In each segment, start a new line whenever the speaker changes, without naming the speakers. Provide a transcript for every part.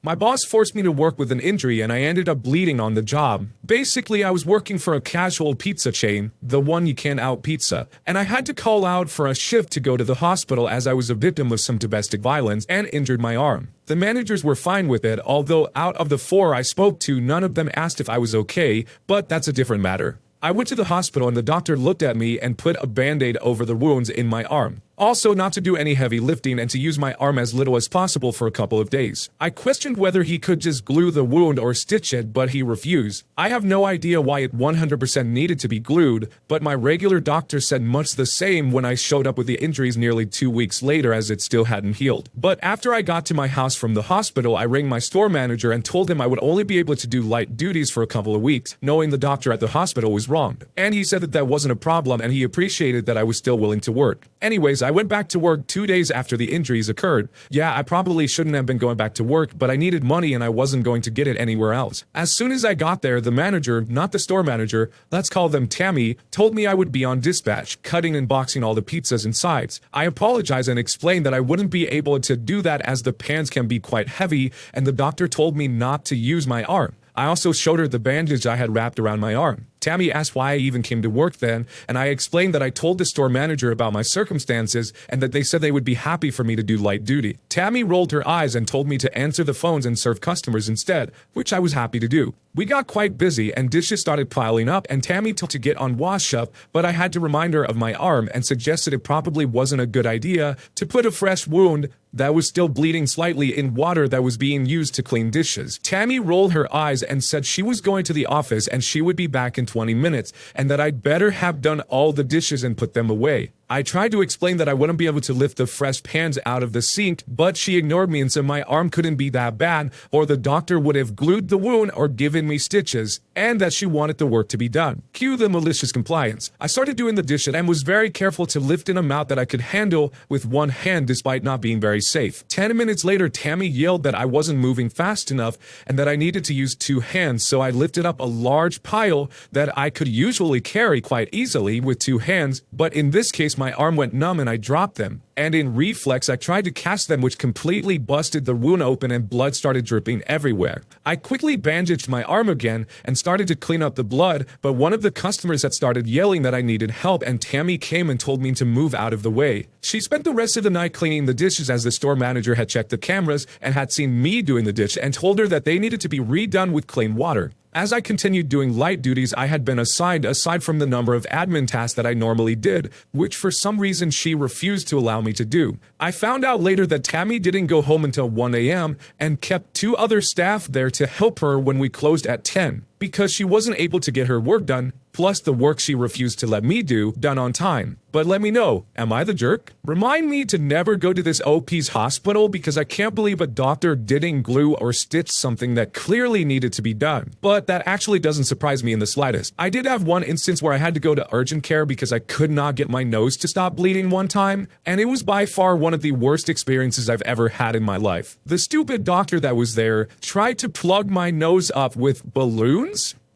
My boss forced me to work with an injury and I ended up bleeding on the job. Basically, I was working for a casual pizza chain, the one you can't out pizza, and I had to call out for a shift to go to the hospital as I was a victim of some domestic violence and injured my arm. The managers were fine with it, although out of the 4 I spoke to, none of them asked if I was okay, but that's a different matter. I went to the hospital and the doctor looked at me and put a band-aid over the wounds in my arm. Also, not to do any heavy lifting and to use my arm as little as possible for a couple of days. I questioned whether he could just glue the wound or stitch it, but he refused. I have no idea why it 100% needed to be glued, but my regular doctor said much the same when I showed up with the injuries nearly 2 weeks later as it still hadn't healed. But after I got to my house from the hospital, I rang my store manager and told him I would only be able to do light duties for a couple of weeks, knowing the doctor at the hospital was wrong. And he said that that wasn't a problem and he appreciated that I was still willing to work. Anyways, I went back to work 2 days after the injuries occurred. Yeah, I probably shouldn't have been going back to work, but I needed money and I wasn't going to get it anywhere else. As soon as I got there, the manager, not the store manager, let's call them Tammy, told me I would be on dispatch, cutting and boxing all the pizzas and sides. I apologized and explained that I wouldn't be able to do that as the pans can be quite heavy, and the doctor told me not to use my arm. I also showed her the bandage I had wrapped around my arm. Tammy asked why I even came to work then, and I explained that I told the store manager about my circumstances and that they said they would be happy for me to do light duty. Tammy rolled her eyes and told me to answer the phones and serve customers instead, which I was happy to do. We got quite busy and dishes started piling up and Tammy told to get on wash up, but I had to remind her of my arm and suggested it probably wasn't a good idea to put a fresh wound that was still bleeding slightly in water that was being used to clean dishes. Tammy rolled her eyes and said she was going to the office and she would be back in 20 minutes and that I'd better have done all the dishes and put them away. I tried to explain that I wouldn't be able to lift the fresh pans out of the sink, but she ignored me and said my arm couldn't be that bad, or the doctor would have glued the wound or given me stitches, and that she wanted the work to be done. Cue the malicious compliance. I started doing the dishes and was very careful to lift an amount that I could handle with one hand despite not being very safe. 10 minutes later, Tammy yelled that I wasn't moving fast enough and that I needed to use 2 hands, so I lifted up a large pile that I could usually carry quite easily with 2 hands, but in this case my arm went numb and I dropped them. And in reflex, I tried to cast them, which completely busted the wound open and blood started dripping everywhere. I quickly bandaged my arm again and started to clean up the blood, but one of the customers had started yelling that I needed help and Tammy came and told me to move out of the way. She spent the rest of the night cleaning the dishes as the store manager had checked the cameras and had seen me doing the dish and told her that they needed to be redone with clean water. As I continued doing light duties I had been assigned aside from the number of admin tasks that I normally did, which for some reason she refused to allow me to do. I found out later that Tammy didn't go home until 1 a.m. and kept 2 other staff there to help her when we closed at 10. Because she wasn't able to get her work done, plus the work she refused to let me do, done on time. But let me know, am I the jerk? Remind me to never go to this OP's hospital because I can't believe a doctor didn't glue or stitch something that clearly needed to be done. But that actually doesn't surprise me in the slightest. I did have one instance where I had to go to urgent care because I could not get my nose to stop bleeding one time, and it was by far one of the worst experiences I've ever had in my life. The stupid doctor that was there tried to plug my nose up with balloons.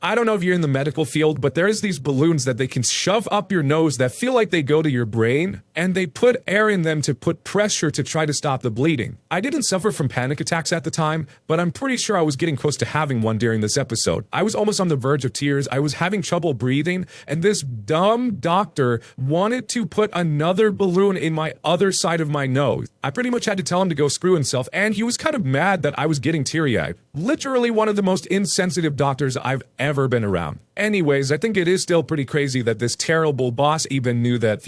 I don't know if you're in the medical field, but there's these balloons that they can shove up your nose that feel like they go to your brain, and they put air in them to put pressure to try to stop the bleeding. I didn't suffer from panic attacks at the time, but I'm pretty sure I was getting close to having one during this episode. I was almost on the verge of tears, I was having trouble breathing, and this dumb doctor wanted to put another balloon in my other side of my nose. I pretty much had to tell him to go screw himself, and he was kind of mad that I was getting teary-eyed. Literally one of the most insensitive doctors I've ever been around. Anyways, I think it is still pretty crazy that this terrible boss even knew that,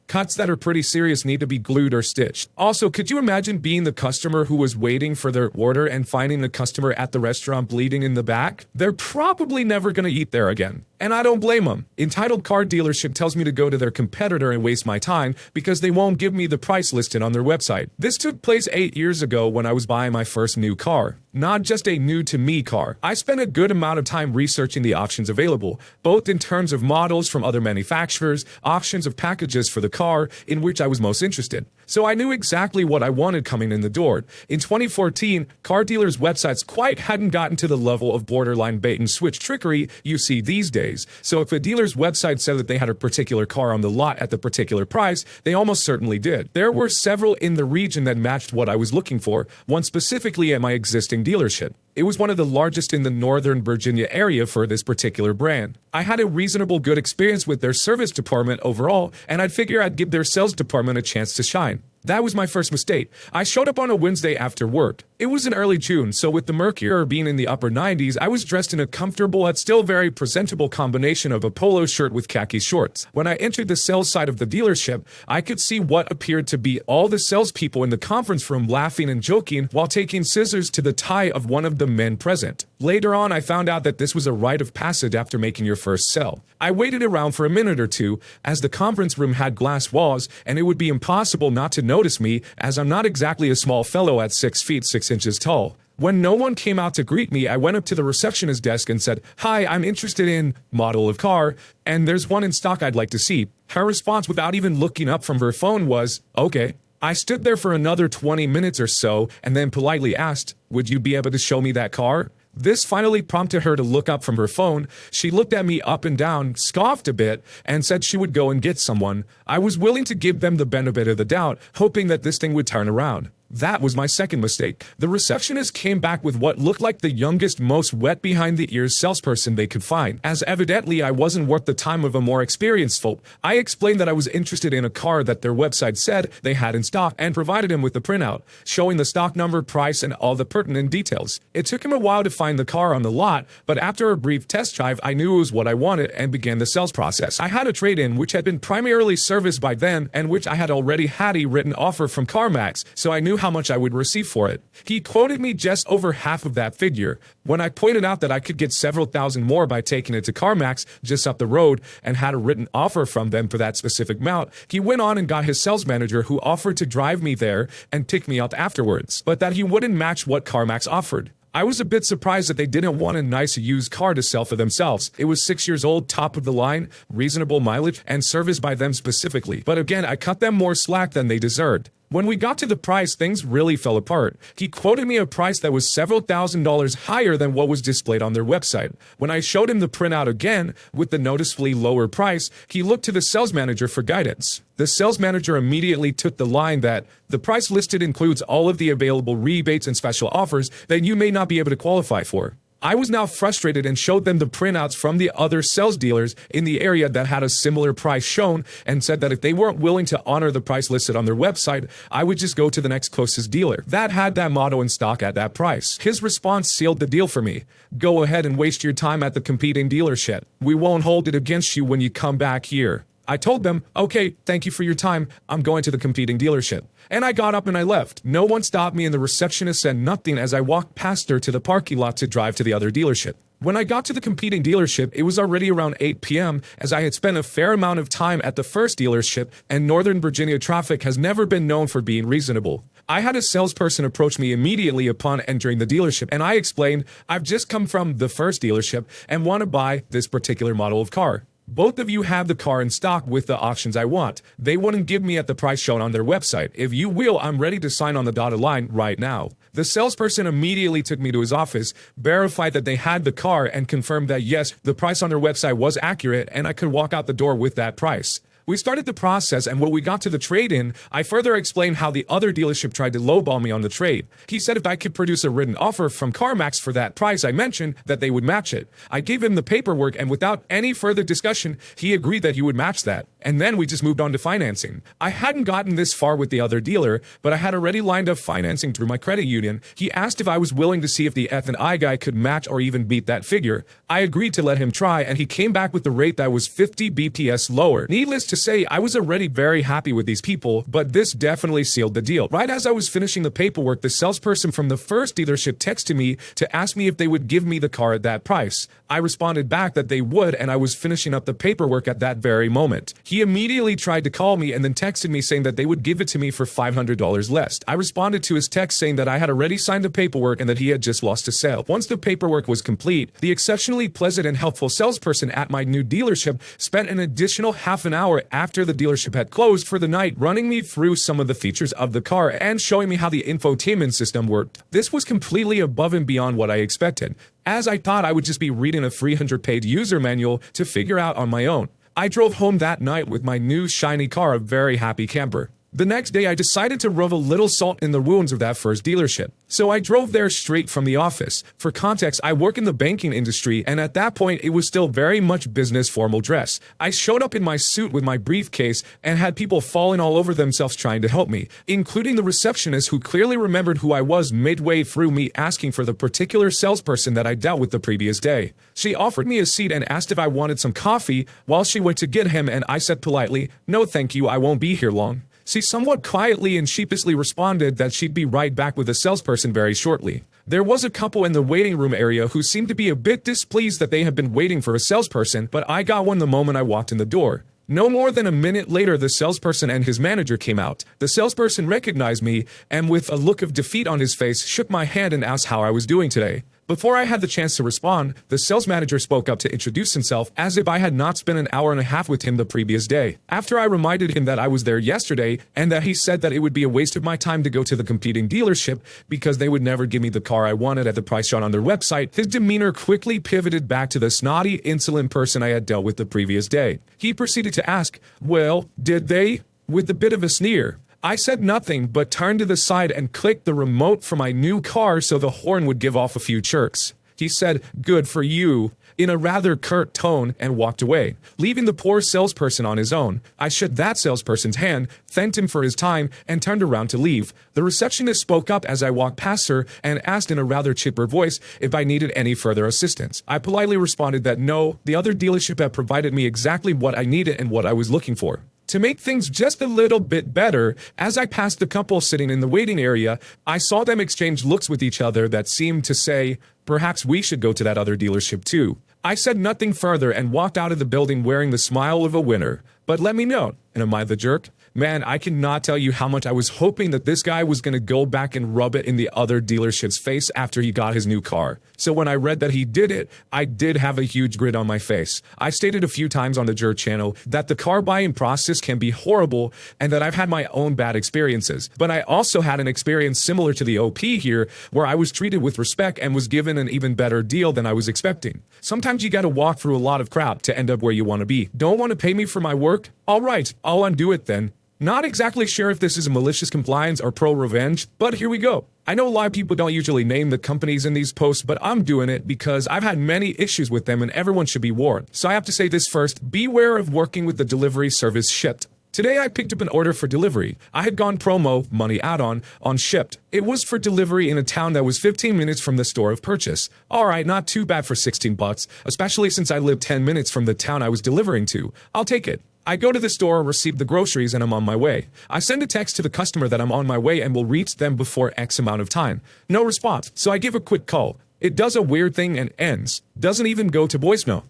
cuts that are pretty serious need to be glued or stitched. Also, could you imagine being the customer who was waiting for their order and finding the customer at the restaurant bleeding in the back? They're probably never gonna eat there again. And I don't blame them. Entitled Car Dealership tells me to go to their competitor and waste my time because they won't give me the price listed on their website. This took place 8 years ago when I was buying my first new car. Not just a new to me car. I spent a good amount of time researching the options available available, both in terms of models from other manufacturers, options of packages for the car in which I was most interested. So I knew exactly what I wanted coming in the door. In 2014, car dealers' websites quite hadn't gotten to the level of borderline bait and switch trickery you see these days. So if a dealer's website said that they had a particular car on the lot at the particular price, they almost certainly did. There were several in the region that matched what I was looking for, one specifically at my existing dealership. It was one of the largest in the Northern Virginia area for this particular brand. I had a reasonable good experience with their service department overall, and I'd figure I'd give their sales department a chance to shine. That was my first mistake. I showed up on a Wednesday after work. It was in early June, so with the mercury being in the upper 90s, I was dressed in a comfortable yet still very presentable combination of a polo shirt with khaki shorts. When I entered the sales side of the dealership, I could see what appeared to be all the salespeople in the conference room laughing and joking while taking scissors to the tie of one of the men present. Later on, I found out that this was a rite of passage after making your first sale. I waited around for a minute or two, as the conference room had glass walls, and it would be impossible not to notice me, as I'm not exactly a small fellow at 6 feet 6 inches tall. When no one came out to greet me, I went up to the receptionist's desk and said, "Hi, I'm interested in model of car, and there's one in stock I'd like to see." Her response, without even looking up from her phone, was, "Okay." I stood there for another 20 minutes or so, and then politely asked, "Would you be able to show me that car?" This finally prompted her to look up from her phone. She looked at me up and down, scoffed a bit, and said she would go and get someone. I was willing to give them the benefit of the doubt, hoping that this thing would turn around. That was my second mistake. The receptionist came back with what looked like the youngest, most wet behind the ears salesperson they could find. As evidently I wasn't worth the time of a more experienced folk, I explained that I was interested in a car that their website said they had in stock and provided him with the printout, showing the stock number, price, and all the pertinent details. It took him a while to find the car on the lot, but after a brief test drive, I knew it was what I wanted and began the sales process. I had a trade-in which had been primarily serviced by them and which I had already had a written offer from CarMax, so I knew how much I would receive for it. He quoted me just over half of that figure. When I pointed out that I could get several thousand more by taking it to CarMax just up the road and had a written offer from them for that specific amount, he went on and got his sales manager, who offered to drive me there and pick me up afterwards, but that he wouldn't match what CarMax offered. I was a bit surprised that they didn't want a nice used car to sell for themselves. It was 6 years old, top of the line, reasonable mileage, and serviced by them specifically. But again, I cut them more slack than they deserved. When we got to the price, things really fell apart. He quoted me a price that was several $1,000s higher than what was displayed on their website. When I showed him the printout again, with the noticeably lower price, he looked to the sales manager for guidance. The sales manager immediately took the line that the price listed includes all of the available rebates and special offers that you may not be able to qualify for. I was now frustrated and showed them the printouts from the other sales dealers in the area that had a similar price shown, and said that if they weren't willing to honor the price listed on their website, I would just go to the next closest dealer that had that model in stock at that price. His response sealed the deal for me. "Go ahead and waste your time at the competing dealership. We won't hold it against you when you come back here." I told them, "Okay, thank you for your time. I'm going to the competing dealership." And I got up and I left. No one stopped me, and the receptionist said nothing as I walked past her to the parking lot to drive to the other dealership. When I got to the competing dealership, it was already around 8 p.m. as I had spent a fair amount of time at the first dealership, and Northern Virginia traffic has never been known for being reasonable. I had a salesperson approach me immediately upon entering the dealership, and I explained, "I've just come from the first dealership and want to buy this particular model of car. Both of you have the car in stock with the options I want. They wouldn't give me at the price shown on their website. If you will, I'm ready to sign on the dotted line right now." The salesperson immediately took me to his office, verified that they had the car, and confirmed that yes, the price on their website was accurate and I could walk out the door with that price. We started the process, and when we got to the trade-in, I further explained how the other dealership tried to lowball me on the trade. He said if I could produce a written offer from CarMax for that price I mentioned, that they would match it. I gave him the paperwork, and without any further discussion, he agreed that he would match that. And then we just moved on to financing. I hadn't gotten this far with the other dealer, but I had already lined up financing through my credit union. He asked if I was willing to see if the F&I guy could match or even beat that figure. I agreed to let him try, and he came back with the rate that was 50 BPS lower. Needless to say, I was already very happy with these people, but this definitely sealed the deal. Right as I was finishing the paperwork, the salesperson from the first dealership texted me to ask me if they would give me the car at that price. I responded back that they would, and I was finishing up the paperwork at that very moment. He immediately tried to call me and then texted me saying that they would give it to me for $500 less. I responded to his text saying that I had already signed the paperwork and that he had just lost a sale. Once the paperwork was complete, the exceptionally pleasant and helpful salesperson at my new dealership spent an additional half an hour after the dealership had closed for the night running me through some of the features of the car and showing me how the infotainment system worked. This was completely above and beyond what I expected, as I thought I would just be reading a 300-page user manual to figure out on my own. I drove home that night with my new shiny car, a very happy camper. The next day, I decided to rub a little salt in the wounds of that first dealership. So I drove there straight from the office. For context, I work in the banking industry, and at that point, it was still very much business formal dress. I showed up in my suit with my briefcase and had people falling all over themselves trying to help me, including the receptionist who clearly remembered who I was midway through me asking for the particular salesperson that I dealt with the previous day. She offered me a seat and asked if I wanted some coffee while she went to get him, and I said politely, "No thank you, I won't be here long." She somewhat quietly and sheepishly responded that she'd be right back with a salesperson very shortly. There was a couple in the waiting room area who seemed to be a bit displeased that they had been waiting for a salesperson, but I got one the moment I walked in the door. No more than a minute later, the salesperson and his manager came out. The salesperson recognized me and, with a look of defeat on his face, shook my hand and asked how I was doing today. Before I had the chance to respond, the sales manager spoke up to introduce himself as if I had not spent an hour and a half with him the previous day. After I reminded him that I was there yesterday and that he said that it would be a waste of my time to go to the competing dealership because they would never give me the car I wanted at the price shown on their website, his demeanor quickly pivoted back to the snotty, insolent person I had dealt with the previous day. He proceeded to ask, "Well, did they?" with a bit of a sneer. I said nothing but turned to the side and clicked the remote for my new car so the horn would give off a few chirps. He said, "Good for you," in a rather curt tone and walked away, leaving the poor salesperson on his own. I shook that salesperson's hand, thanked him for his time, and turned around to leave. The receptionist spoke up as I walked past her and asked in a rather chipper voice if I needed any further assistance. I politely responded that no, the other dealership had provided me exactly what I needed and what I was looking for. To make things just a little bit better, as I passed the couple sitting in the waiting area, I saw them exchange looks with each other that seemed to say, perhaps we should go to that other dealership too. I said nothing further and walked out of the building wearing the smile of a winner. But let me know, and am I the jerk? Man, I cannot tell you how much I was hoping that this guy was going to go back and rub it in the other dealership's face after he got his new car. So when I read that he did it, I did have a huge grin on my face. I stated a few times on the Jerk channel that the car buying process can be horrible and that I've had my own bad experiences. But I also had an experience similar to the OP here where I was treated with respect and was given an even better deal than I was expecting. Sometimes you gotta walk through a lot of crap to end up where you want to be. Don't want to pay me for my work? Alright, I'll undo it then. Not exactly sure if this is a malicious compliance or pro-revenge, but here we go. I know a lot of people don't usually name the companies in these posts, but I'm doing it because I've had many issues with them and everyone should be warned. So I have to say this first, beware of working with the delivery service Shipt. Today I picked up an order for delivery. I had gone promo, money add-on, on Shipt. It was for delivery in a town that was 15 minutes from the store of purchase. Alright, not too bad for 16 bucks, especially since I lived 10 minutes from the town I was delivering to. I'll take it. I go to the store, receive the groceries, and I'm on my way. I send a text to the customer that I'm on my way and will reach them before X amount of time. No response, so I give a quick call. It does a weird thing and ends. Doesn't even go to voicemail.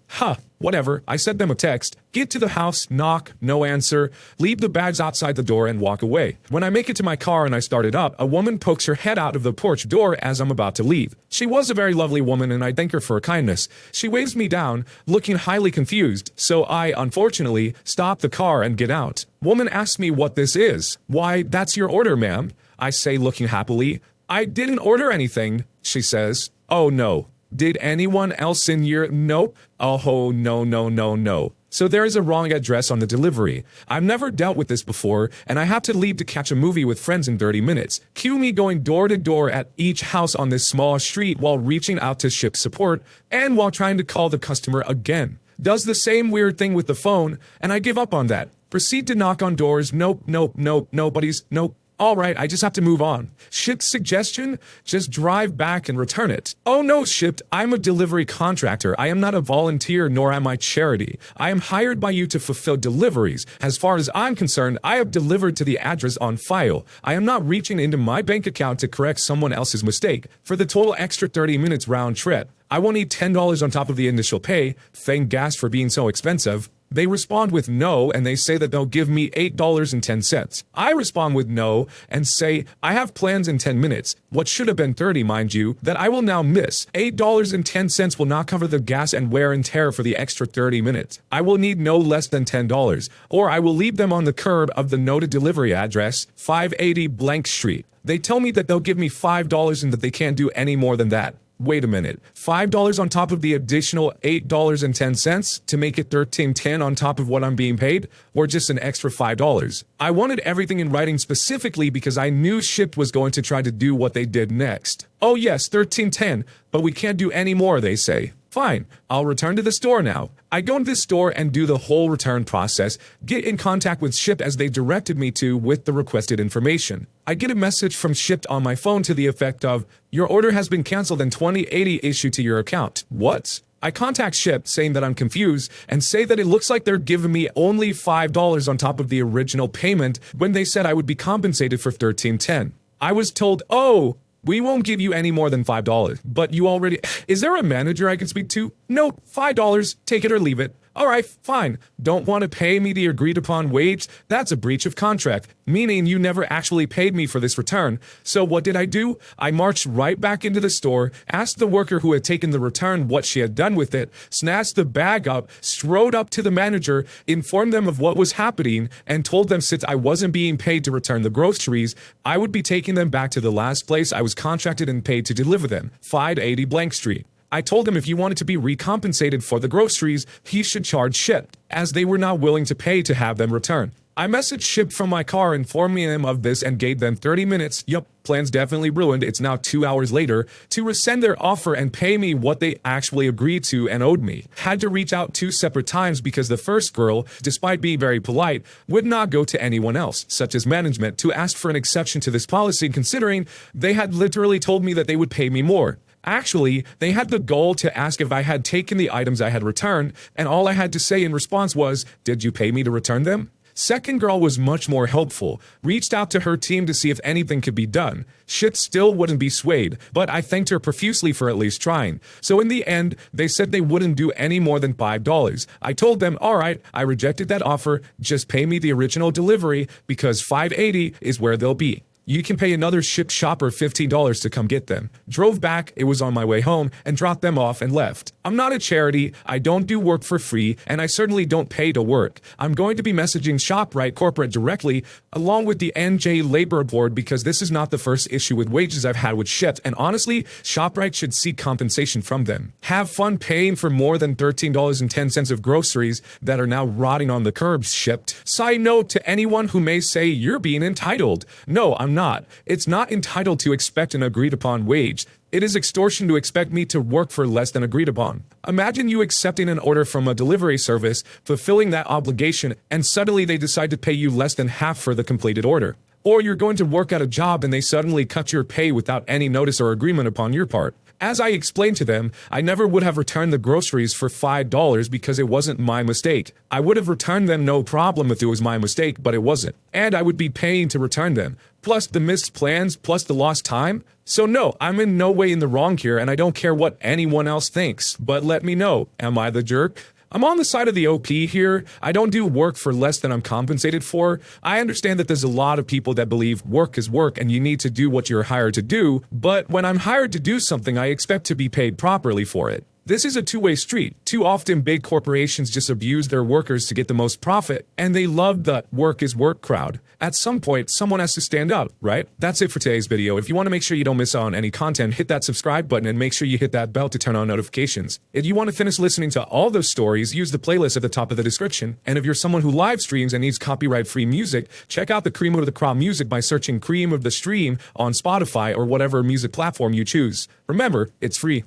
Whatever. I send them a text. Get to the house, knock, no answer, leave the bags outside the door and walk away. When I make it to my car and I start it up, a woman pokes her head out of the porch door as I'm about to leave. She was a very lovely woman and I thank her for her kindness. She waves me down, looking highly confused, so I, unfortunately, stop the car and get out. Woman asks me what this is. Why, that's your order, ma'am. I say, looking happily. I didn't order anything, she says. Oh no. Did anyone else in your... Nope. Oh, no. So there is a wrong address on the delivery. I've never dealt with this before, and I have to leave to catch a movie with friends in 30 minutes. Cue me going door to door at each house on this small street while reaching out to Shipt support, and while trying to call the customer again. Does the same weird thing with the phone, and I give up on that. Proceed to knock on doors. Nope, nobody's. Nope. Alright, I just have to move on. Shipped suggestion? Just drive back and return it. Oh no, Shipped, I'm a delivery contractor. I am not a volunteer nor am I charity. I am hired by you to fulfill deliveries. As far as I'm concerned, I have delivered to the address on file. I am not reaching into my bank account to correct someone else's mistake. For the total extra 30 minutes round trip, I will need $10 on top of the initial pay. Thank gas for being so expensive. They respond with no, and they say that they'll give me $8.10. I respond with no, and say, I have plans in 10 minutes, what should have been 30, mind you, that I will now miss. $8.10 will not cover the gas and wear and tear for the extra 30 minutes. I will need no less than $10, or I will leave them on the curb of the noted delivery address, 580 blank street. They tell me that they'll give me $5 and that they can't do any more than that. Wait a minute, $5 on top of the additional $8.10 to make it $13.10 on top of what I'm being paid, or just an extra $5? I wanted everything in writing specifically because I knew Shipped was going to try to do what they did next. Oh yes, $13.10, but we can't do any more, they say. Fine, I'll return to the store now. I go into the store and do the whole return process, get in contact with Shipped as they directed me to with the requested information. I get a message from Shipped on my phone to the effect of, your order has been canceled and 2080 issued to your account. What? I contact Shipped saying that I'm confused and say that it looks like they're giving me only $5 on top of the original payment when they said I would be compensated for $13.10. I was told, oh, we won't give you any more than $5, but you already— Is there a manager I can speak to? No, $5, take it or leave it. Alright, fine. Don't want to pay me the agreed upon wage? That's a breach of contract, meaning you never actually paid me for this return. So what did I do? I marched right back into the store, asked the worker who had taken the return what she had done with it, snatched the bag up, strode up to the manager, informed them of what was happening, and told them since I wasn't being paid to return the groceries, I would be taking them back to the last place I was contracted and paid to deliver them, 580 blank street. I told him if he wanted to be recompensated for the groceries, he should charge Shipped, as they were not willing to pay to have them returned. I messaged Shipped from my car informing them of this and gave them 30 minutes, yup, plans definitely ruined, it's now 2 hours later, to rescind their offer and pay me what they actually agreed to and owed me. Had to reach out 2 separate times because the first girl, despite being very polite, would not go to anyone else, such as management, to ask for an exception to this policy considering they had literally told me that they would pay me more. Actually, they had the goal to ask if I had taken the items I had returned, and all I had to say in response was, did you pay me to return them? Second girl was much more helpful, reached out to her team to see if anything could be done. Shit still wouldn't be swayed, but I thanked her profusely for at least trying. So in the end, they said they wouldn't do any more than $5. I told them, alright, I rejected that offer, just pay me the original delivery because $5.80 is where they'll be. You can pay another Shipped shopper $15 to come get them. Drove back, it was on my way home, and dropped them off and left. I'm not a charity, I don't do work for free, and I certainly don't pay to work. I'm going to be messaging ShopRite corporate directly, along with the NJ Labor Board because this is not the first issue with wages I've had with Shipped, and honestly, ShopRite should seek compensation from them. Have fun paying for more than $13.10 of groceries that are now rotting on the curbs, Shipped. Side note to anyone who may say you're being entitled. No, I'm not. It's not entitled to expect an agreed upon wage. It is extortion to expect me to work for less than agreed upon. Imagine you accepting an order from a delivery service, fulfilling that obligation, and suddenly they decide to pay you less than half for the completed order. Or you're going to work at a job and they suddenly cut your pay without any notice or agreement upon your part. As I explained to them, I never would have returned the groceries for $5 because it wasn't my mistake. I would have returned them no problem if it was my mistake, but it wasn't. And I would be paying to return them. Plus the missed plans, plus the lost time. So no, I'm in no way in the wrong here and I don't care what anyone else thinks. But let me know, am I the jerk? I'm on the side of the OP here. I don't do work for less than I'm compensated for. I understand that there's a lot of people that believe work is work and you need to do what you're hired to do, but when I'm hired to do something, I expect to be paid properly for it. This is a two-way street. Too often big corporations just abuse their workers to get the most profit, and they love the work is work crowd. At some point, someone has to stand up, right? That's it for today's video. If you want to make sure you don't miss out on any content, hit that subscribe button and make sure you hit that bell to turn on notifications. If you want to finish listening to all those stories, use the playlist at the top of the description. And if you're someone who live streams and needs copyright-free music, check out the Cream of the Crop music by searching Cream of the Stream on Spotify or whatever music platform you choose. Remember, it's free.